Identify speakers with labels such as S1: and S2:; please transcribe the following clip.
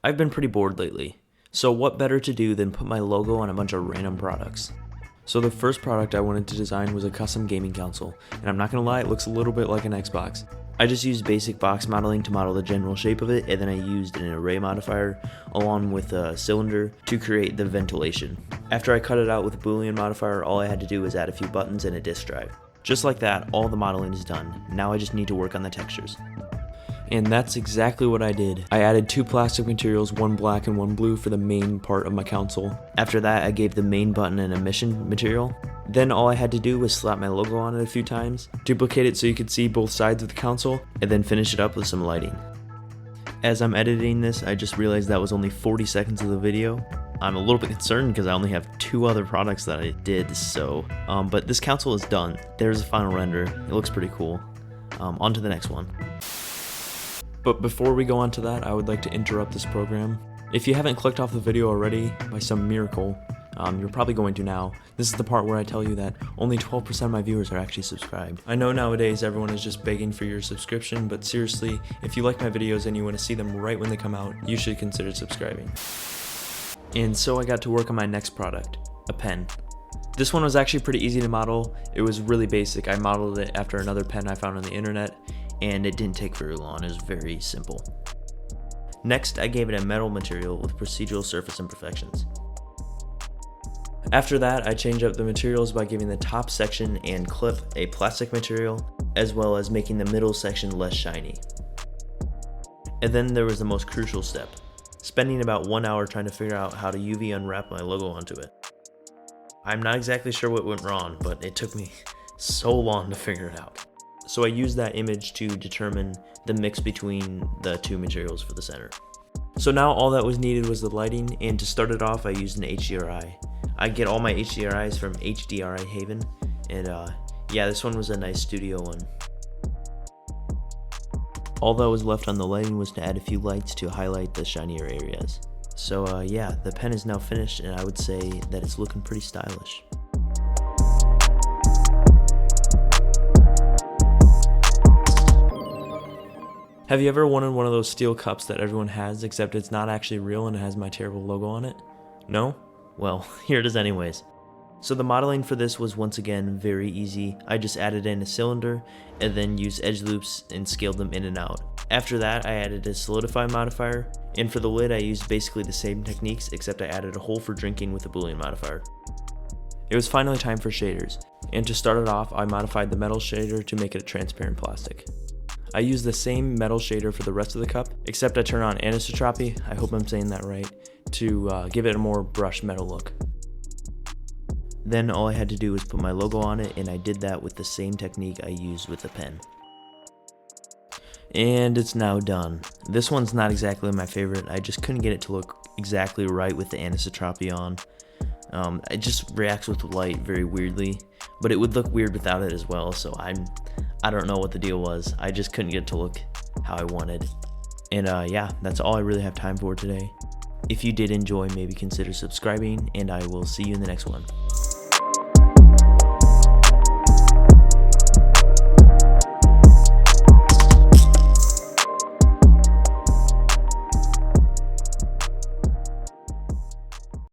S1: I've been pretty bored lately, so what better to do than put my logo on a bunch of random products. So the first product I wanted to design was a custom gaming console, and I'm not gonna lie, it looks a little bit like an Xbox. I just used basic box modeling to model the general shape of it, and then I used an array modifier along with a cylinder to create the ventilation. After I cut it out with a Boolean modifier, all I had to do was add a few buttons and a disk drive. Just like that, all the modeling is done. Now I just need to work on the textures. And that's exactly what I did. I added two plastic materials, one black and one blue, for the main part of my console. After that, I gave the main button an emission material. Then all I had to do was slap my logo on it a few times, duplicate it so you could see both sides of the console, and then finish it up with some lighting. As I'm editing this, I just realized that was only 40 seconds of the video. I'm a little bit concerned because I only have two other products that I did, but this console is done. There's a final render. It looks pretty cool. On to the next one. But before we go on to that, I would like to interrupt this program. If you haven't clicked off the video already by some miracle, you're probably going to now. This is the part where I tell you that only 12% of my viewers are actually subscribed. I know nowadays everyone is just begging for your subscription, but seriously, if you like my videos and you want to see them right when they come out, you should consider subscribing. And so I got to work on my next product, a pen. This one was actually pretty easy to model. It was really basic. I modeled it after another pen I found on the internet, and it didn't take very long. It was very simple. Next, I gave it a metal material with procedural surface imperfections. After that, I changed up the materials by giving the top section and clip a plastic material, as well as making the middle section less shiny. And then there was the most crucial step, spending about 1 hour trying to figure out how to UV unwrap my logo onto it. I'm not exactly sure what went wrong, but it took me so long to figure it out. So I used that image to determine the mix between the two materials for the center. So now all that was needed was the lighting, and to start it off I used an HDRI. I get all my HDRIs from HDRI Haven, and yeah, this one was a nice studio one. All that was left on the lighting was to add a few lights to highlight the shinier areas. So yeah, the pen is now finished, and I would say that it's looking pretty stylish. Have you ever wanted one of those steel cups that everyone has, except it's not actually real and it has my terrible logo on it? No? Well, here it is anyways. So the modeling for this was once again very easy. I just added in a cylinder and then used edge loops and scaled them in and out. After that, I added a solidify modifier, and for the lid I used basically the same techniques, except I added a hole for drinking with a Boolean modifier. It was finally time for shaders, and to start it off I modified the metal shader to make it a transparent plastic. I use the same metal shader for the rest of the cup, except I turn on anisotropy, I hope I'm saying that right, to give it a more brushed metal look. Then all I had to do was put my logo on it, and I did that with the same technique I used with the pen. And it's now done. This one's not exactly my favorite. I just couldn't get it to look exactly right with the anisotropy on. It just reacts with the light very weirdly, but it would look weird without it as well, so I don't know what the deal was. I just couldn't get it to look how I wanted. And yeah, that's all I really have time for today. If you did enjoy, maybe consider subscribing, and I will see you in the next one.